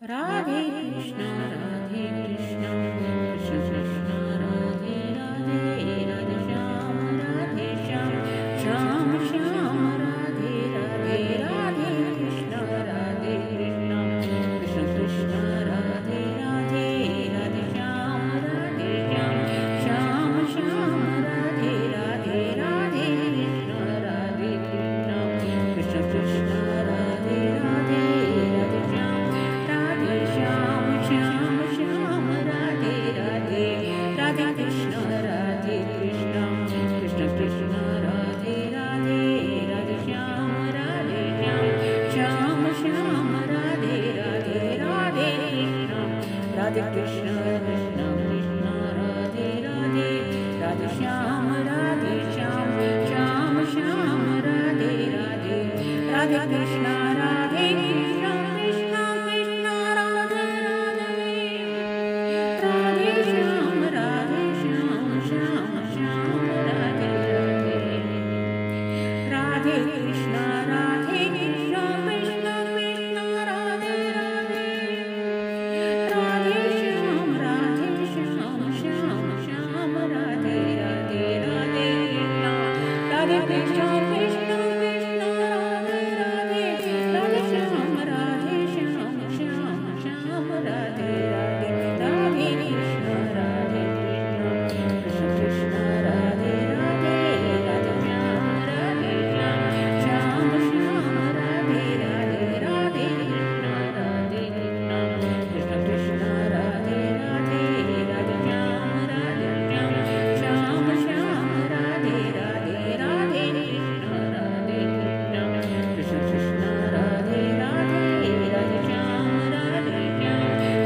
Radhe Krishna, Krishna Krishna, Radhe Radhe, Radhe Shyam, Radhe Shyam, Shyam Shyam, Radhe Radhe, Radhe Krishna, Krishna Krishna, Radhe Radhe, Radhe Shyam, Radhe Shyam, Shyam Shyam, Radhe Radhe, Radhe Krishna, Krishna Krishna, Radhe Radhe, Radhe Shyam. Radhe Shyam, Shyam Shyam, Radhe Radhe, Radhe Krishna, Krishna Krishna, Radhe Radhe, Radhe Shyam, Shyam Shyam, Radhe Radhe, Radhe Krishna, Krishna Krishna, Radhe Radhe, Radhe Shyam, Shyam Shyam, Radhe Radhe, Radhe Krishna, Radhe Krishna, Krishna Krishna, Radhe Radhe, Radhe Shyam, Shyam Shyam, Radhe Radhe, Radhe Krishna, Krishna Krishna, Radhe Radhe, Radhe Shyam, Shyam Shyam, Radhe Radhe, Radhe Krishna, Radhe Krishna, Krishna Krishna, Radhe Radhe, Radhe Shyam, Shyam Shyam, Radhe Radhe, Radhe Krishna, Krishna Krishna, Radhe Radhe, Radhe Shyam, Shyam Shyam, Radhe Radhe, Radhe Krishna, Krishna Krishna, Radhe Radhe, Radhe Shyam, Shyam Shyam, Radhe Radhe, Radhe Krishna, Krishna Krishna, Radhe Radhe, Radhe Shyam, Shyam Shyam, Radhe Radhe, Radhe Krishna, Radhe Krishna, Krishna Krishna, Radhe Radhe, Radhe Shyam, Shyam Shyam, Radhe Radhe, Radhe Krishna, Radhe Krishna, Krishna Krishna, Radhe Radhe, Radhe Shyam,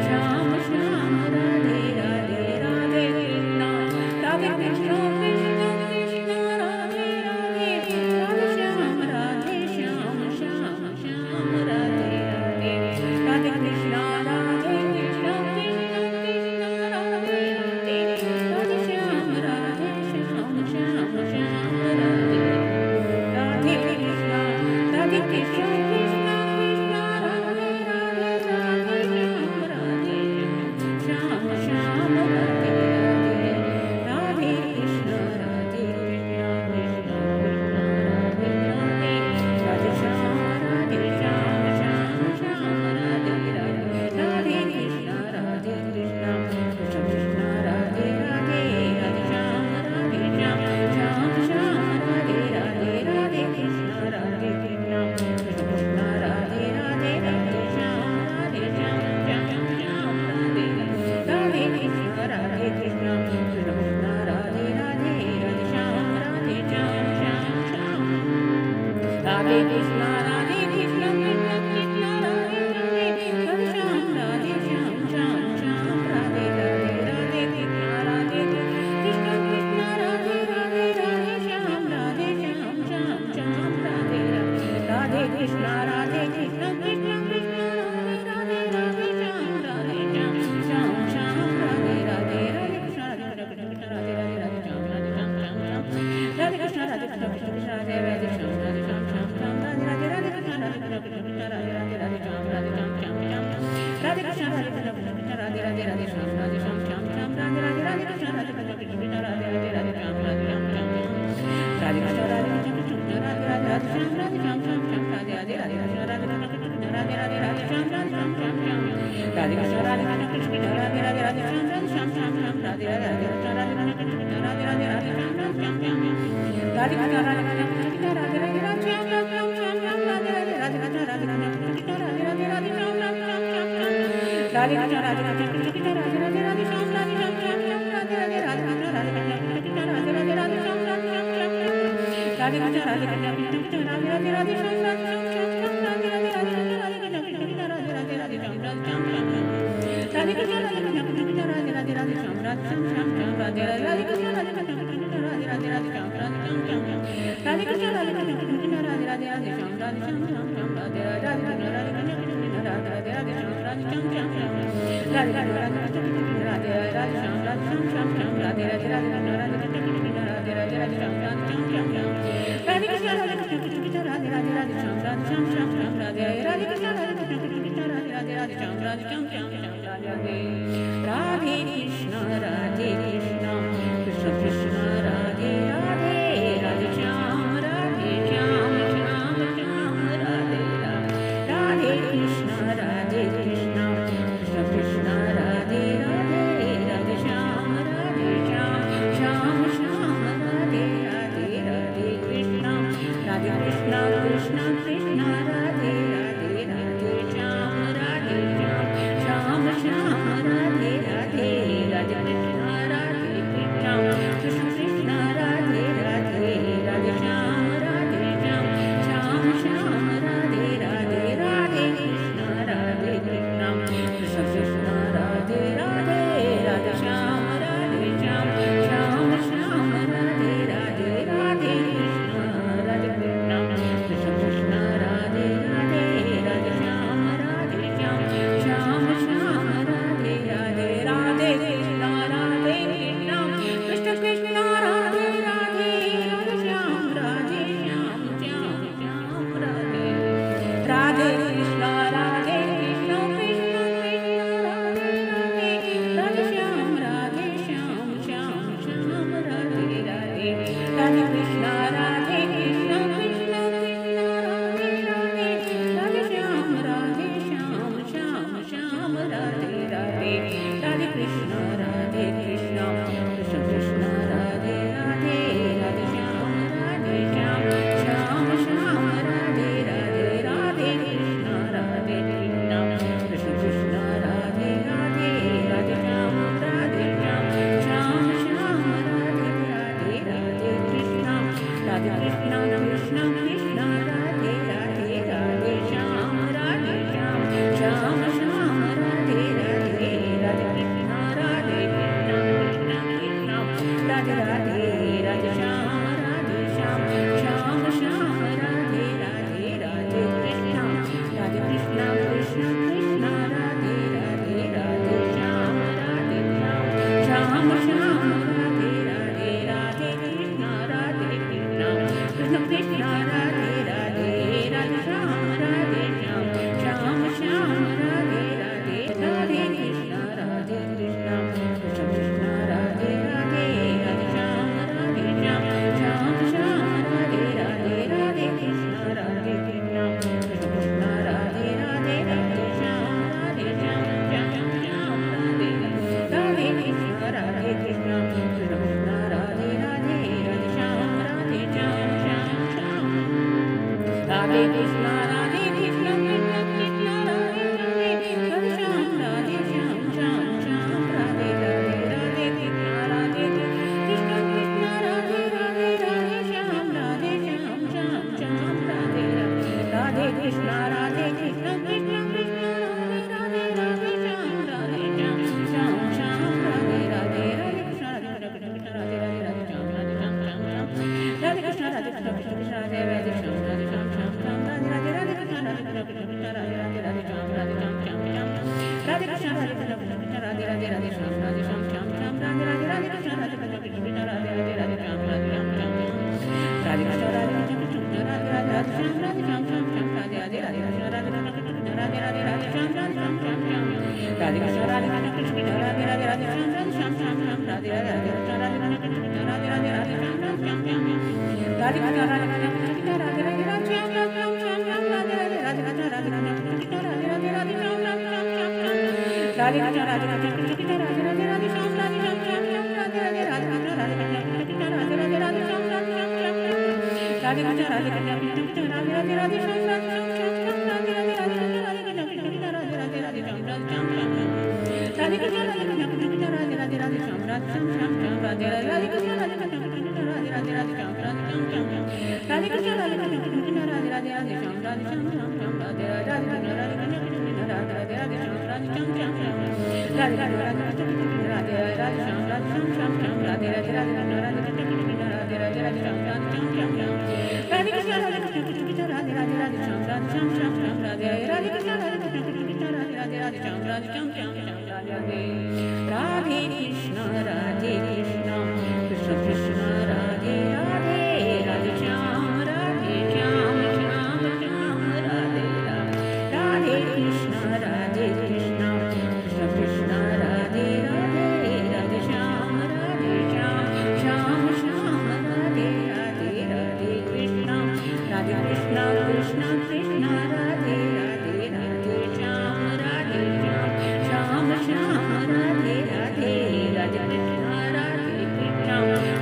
Shyam Shyam, Radhe Radhe Krishna, Radhe Krishna, Krishna Krishna, Radhe Radhe, Radhe Shyam, Shyam Shyam, Radhe Radhe, Radhe Krishna, Krishna Krishna, Radhe Radhe, Radhe Shyam, Shyam Shyam, Radhe Radhe, Radhe Krishna, Krishna Krishna, Radhe Radhe, Radhe Shyam, Shyam Shyam, Radhe Radhe, Radhe Krishna, Krishna Krishna, Radhe Radhe, Radhe Shyam, Shyam Shyam, Radhe Radhe Krishna, Krishna Krishna, Radhe Radhe, Radhe Shyam, Shyam Shyam, Radhe Krishna, Krishna Krishna, Radhe Radhe, Radhe Shyam, Shyam Shyam, Radhe Radhe, Radhe Krishna, Krishna Krishna, Radhe Radhe, Radhe Shyam, Shyam Shyam, Radhe Radhe, Radhe Krishna, Krishna Krishna, Radhe Radhe, Radhe Shyam, Shyam Shyam, Radhe Radhe, Radhe Krishna, Krishna Radhe Radhe, Radhe Shyam, Shyam, Radhe Krishna, Krishna Krishna, Radhe Radhe, Shyam, Shyam Shyam, Radhe Radhe, Radhe Krishna, Krishna Radhe Radhe, Radhe Shyam, Shyam, Radhe Krishna, Krishna Radhe Radhe, Radhe Shyam, Shyam Shyam, Radhe Radhe, Radhe Krishna, Krishna Radhe Radhe, Radhe Shyam, Shyam, Radhe Krishna, Krishna Radhe Radhe, Radhe Shyam, Shyam, Radhe Radhe, Radhe Krishna, Krishna Radhe Radhe, Radhe Shyam, Shyam, Radhe Krishna, Krishna Radhe Radhe, Radhe Shyam, Shyam, Radhe Radhe, Radhe Krishna, Krishna Radhe Radhe, Radhe Shyam, Shyam, Radhe Krishna, Krishna Radhe Radhe, Radhe Shyam, Shyam, Radhe Radhe, Radhe Krishna, Krishna Radhe Radhe, Radhe Shyam, Shyam, Radhe Krishna, Krishna Radhe Radhe, Radhe Shyam, Shyam, Radhe Radhe, Radhe Krishna, Krishna Radhe Radhe, Radhe Shyam, Shyam, Radhe Krishna, Radhe Krishna, Radhe Radhe, Radhe Shyam, Shyam, Radhe Radhe, Radhe Krishna, Krishna Radhe Radhe, Radhe Shyam, Radhe Krishna, Krishna Radhe Radhe, Radhe Shyam, Shyam, Radhe Radhe, Radhe Krishna, Krishna Radhe Radhe, Radhe Shyam, Radhe Krishna, Krishna Radhe Radhe, Radhe Shyam, Shyam, Radhe Radhe, Radhe Krishna, Radhe Radhe, Radhe Shyam, Radhe Radhe, Radhe Krishna, Radhe Radhe, Shyam, Shyam, Radhe Radhe, Radhe Krishna, Radhe Krishna, Radhe Radhe, Radhe Shyam, Shyam, Radhe Krishna, Krishna Radhe Radhe, Radhe Shyam, Shyam, Radhe Radhe, Radhe Krishna, Radhe Radhe, Radhe Shyam, Radhe Radhe, Radhe Krishna, Radhe Radhe, Radhe Sham, Radhe Sham, Sham, Sham, Radhe Radhe. Radhe Krishna, Krishna Krishna, Radhe Radhe, Radhe Sham, Sham, Sham, Radhe Radhe. Radhe Krishna, Krishna Krishna, Radhe Radhe, Radhe Sham, Sham, Sham, Radhe Radhe, Radhe Krishna, Krishna Krishna, Radhe Radhe, Radhe Sham, Sham, Sham, Radhe Radhe, Radhe Krishna, Krishna Krishna, Radhe Radhe, Radhe Sham, Sham, Sham, Radhe Radhe, Radhe Krishna, Krishna Krishna, Radhe Radhe, Radhe Sham, Sham, Sham, Radhe Radhe, Radhe Krishna, Krishna Krishna, Radhe Radhe, Radhe Sham, Sham, Sham, Radhe Radhe, Radhe Krishna, Krishna Krishna, Radhe Radhe, Radhe Sham, Sham, Sham, Radhe. Radhe Krishna, Krishna Krishna, Radhe Radhe, Radhe Sham, Sham, Sham, Radhe Radhe. Radhe Krishna, Krishna Krishna, Radhe Radhe, Radhe Sham, Sham, Sham, Radhe Radhe. Radhe Krishna, Krishna Krishna, Radhe Radhe, Radhe Sham, Sham, Sham, Radhe Radhe. Radhe Krishna, Krishna Krishna, Radhe Radhe, Radhe Sham, Sham, Sham, Radhe Radhe. Radhe Krishna, Krishna Krishna, Radhe Radhe, Radhe Sham, Sham, Sham, Radhe Radhe. Radhe Krishna, Krishna Krishna, Radhe Radhe, Radhe Sham, Sham, Sham, Radhe Radhe. Radhe Krishna, Krishna Krishna, Radhe Radhe, Radhe Sham, Sham, Sham, Radhe Radhe. Radhe Krishna, Krishna Krishna, Radhe Radhe, Radhe Sham, Sham, Sham, Radhe Radhe. Radhe Krishna, Krishna Krishna, Radhe Radhe, Radhe Sham, Sham, Sham, Radhe Radhe. Radhe Krishna, Krishna Krishna, Radhe Radhe, Radhe Sham, Sham, Sham, Radhe Radhe. Radhe Krishna, Krishna Krishna, Radhe Radhe, Radhe Sham, Sham, Sham. Radhe Krishna, Krishna Krishna, Radhe Radhe, Radhe Sham, Sham, Sham, Radhe Radhe. Radhe Krishna, Krishna Krishna, Radhe Radhe, Radhe Sham, Sham, Sham, Radhe Radhe. Radhe Krishna, Krishna Krishna, Radhe Radhe, Radhe Sham, Sham, Sham, Radhe Radhe. Radhe Krishna, Krishna Krishna, Radhe Radhe, Radhe Sham, Sham, Sham. Radhe Krishna, Krishna Krishna, Radhe Radhe, Sham, Sham, Sham, Radhe Radhe. Radhe Krishna, Krishna Krishna, Radhe Radhe, Radhe Sham, Sham, Sham. Radhe Krishna, Krishna Krishna, Radhe Radhe, Radhe Sham, Sham, Sham, Radhe Radhe. Radhe Krishna, Krishna Krishna, Radhe Radhe, Radhe Sham, Sham, Sham. Radhe Krishna, Krishna Radhe Radhe, Radhe Sham, Sham, Sham, Radhe Radhe. Radhe Krishna, Krishna Radhe Radhe, Radhe Sham, Sham, Sham. Radhe Krishna, Krishna Radhe Radhe, Radhe Sham, Sham, Radhe Radhe. Radhe Krishna, Krishna Radhe Radhe, Radhe Sham, Sham, Radhe Krishna, Krishna Radhe Radhe, Radhe Sham, Sham, Radhe Radhe. Radhe Krishna, Radhe Krishna, Radhe Radhe, Radhe Sham, Sham. Radhe Krishna, Radhe Krishna, Radhe Radhe, Radhe Sham, Sham, Radhe Radhe. Radhe Krishna, Radhe Krishna, Radhe Radhe, Radhe Sham, Sham. Radhe Krishna, Radhe Krishna, Radhe Radhe, Radhe Sham, Sham, Radhe Radhe. Radhe Krishna, Radhe Radhe, Radhe Sham, Sham. Radhe Krishna, Radhe Krishna, Radhe Radhe, Radhe Sham, Sham, Radhe Radhe. Radhe Krishna, Radhe Krishna, Radhe Radhe, Radhe Sham, Sham. Radhe Krishna, Radhe Krishna, Radhe Radhe, Radhe Sham, Sham, Radhe Radhe. Radhe Krishna, Radhe Krishna, Radhe Radhe, Radhe Sham, Sham. Radhe Krishna, Radhe Krishna, Radhe Radhe, Radhe Sham, Sham. Radhe Radhe, Radhe Krishna, Radhe Krishna, Radhe Radhe, Radhe Sham, Sham. Radhe Krishna, Radhe Krishna, Radhe Radhe, Radhe Sham, Sham. Radhe Radhe Krishna, Radhe Krishna, Radhe Radhe, Radhe Sham, Radhe Krishna, Radhe Krishna, Krishna Krishna, Radhe Radhe, Radhe Sham, Sham, Radhe Radhe. Radhe Krishna, Radhe Krishna. Krishna Krishna Krishna Radhe Radhe Radhe Shyam Radhe Shyam Shyam Shyam Radhe Radhe Radhe Krishna Radhe Krishna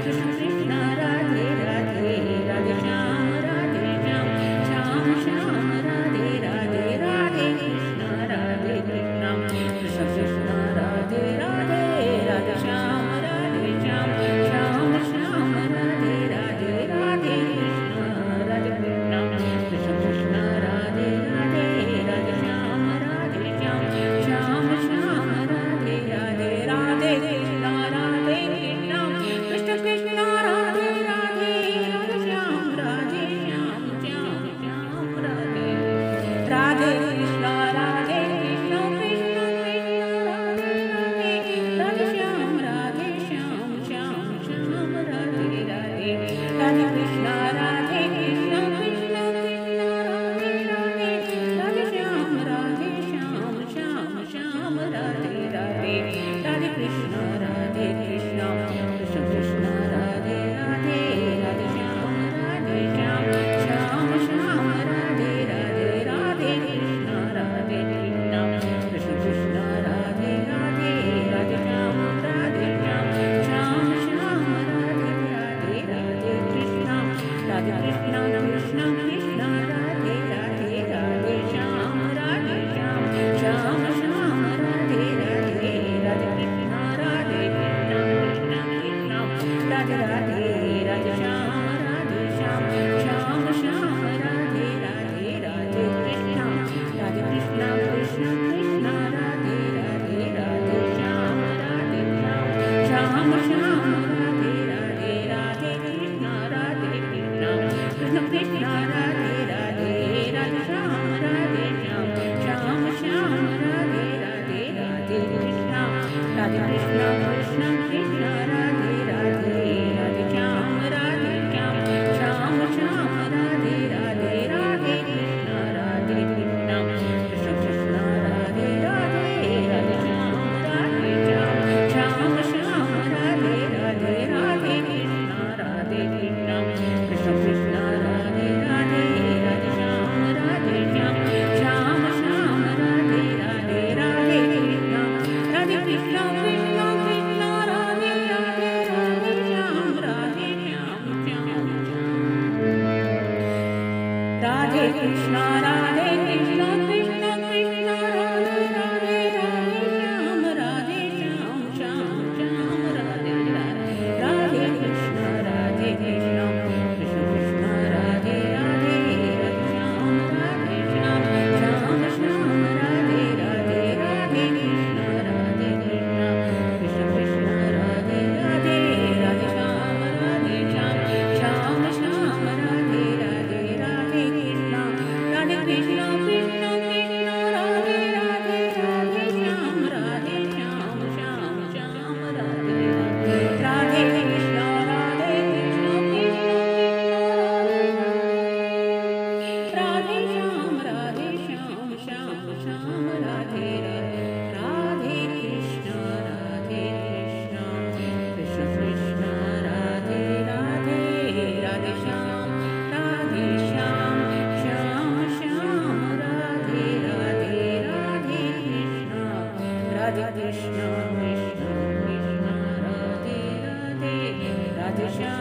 Krishna Krishna Radhe Radhe Radhe Shyam Radhe Shyam Shyam Shyam Radhe Radhe Radhe Krishna Radhe Krishna Krishna Krishna Radhe Radhe Radhe Shyam Radhe Shyam Shyam Shyam Radhe Radhe Radhe Krishna Radhe Krishna Krishna Krishna Radhe Radhe Radhe Shyam Radhe Shyam Shyam Shyam Radhe Radhe Radhe Krishna Radhe Krishna Krishna Krishna Radhe Radhe Radhe Shyam Radhe Shyam Shyam Shyam Radhe Radhe Krishna Radhe Krishna Krishna Krishna Radhe Radhe Radhe Shyam Radhe Shyam Shyam Shyam Radhe Radhe Radhe Krishna Radhe Krishna Krishna Krishna Radhe Radhe Radhe Shyam Radhe Shyam Shyam Shyam Radhe Radhe Radhe Krishna Radhe Krishna Krishna Krishna Radhe Radhe Radhe Shyam Radhe Shyam Shyam Shyam Radhe Radhe Radhe Krishna Radhe Krishna Krishna Krishna Radhe Radhe Radhe Shyam Radhe Shyam Shyam Shyam Radhe Radhe Radhe Krishna Radhe Krishna Krishna Krishna Radhe Radhe Radhe Shyam Radhe Shyam Shyam Shyam Radhe Radhe Radhe Krishna Radhe Krishna Krishna Krishna Radhe Radhe Radhe Shyam Radhe Shyam Shyam Shyam Radhe Radhe Radhe Krishna Radhe Krishna Krishna Krishna Radhe Radhe Radhe Shyam Radhe Shyam Shyam Shyam Radhe Radhe Radhe Krishna Radhe Krishna Krishna Krishna Radhe Radhe Radhe Shyam Radhe Shyam Shyam Shyam Radhe Radhe Radhe Krishna Radhe Krishna Krishna Krishna Radhe Radhe Radhe Shyam Radhe Shyam Shyam Shyam Radhe Radhe Radhe Krishna Radhe Krishna Krishna Krishna Radhe Radhe Radhe Shyam Radhe Shyam Shyam Shyam Radhe Radhe Radhe Krishna Radhe Krishna Krishna Krishna Radhe Radhe Radhe Shyam Radhe Shyam Shyam Shyam Radhe Radhe Radhe Krishna Radhe Krishna Krishna Krishna Radhe Radhe Radhe Shyam Radhe Shyam Shyam Radhe Krishna Radhe Krishna Krishna Krishna Radhe Radhe Radhe Shyam Radhe Shyam Shyam Shyam Radhe Radhe Radhe Krishna Radhe Krishna Krishna Krishna Radhe Radhe Radhe Shyam Radhe Shyam Shyam Shyam Radhe Radhe Radhe Krishna Radhe Krishna Krishna Krishna Radhe Radhe Radhe Shyam Radhe Shyam Shyam Shyam Radhe Radhe Radhe Krishna Radhe Krishna Krishna Krishna Radhe Radhe Radhe Shyam Radhe Shyam Shyam Shyam Radhe Radhe Radhe Krishna Radhe Krishna Krishna Krishna Radhe Shyam Radhe Shyam Shyam Shyam Radhe Radhe Radhe Krishna Radhe Krishna Krishna Krishna Radhe Radhe Radhe Shyam Radhe Shyam Shyam Shyam Radhe Radhe Radhe Krishna Radhe Krishna Krishna Krishna Radhe Radhe Radhe Shyam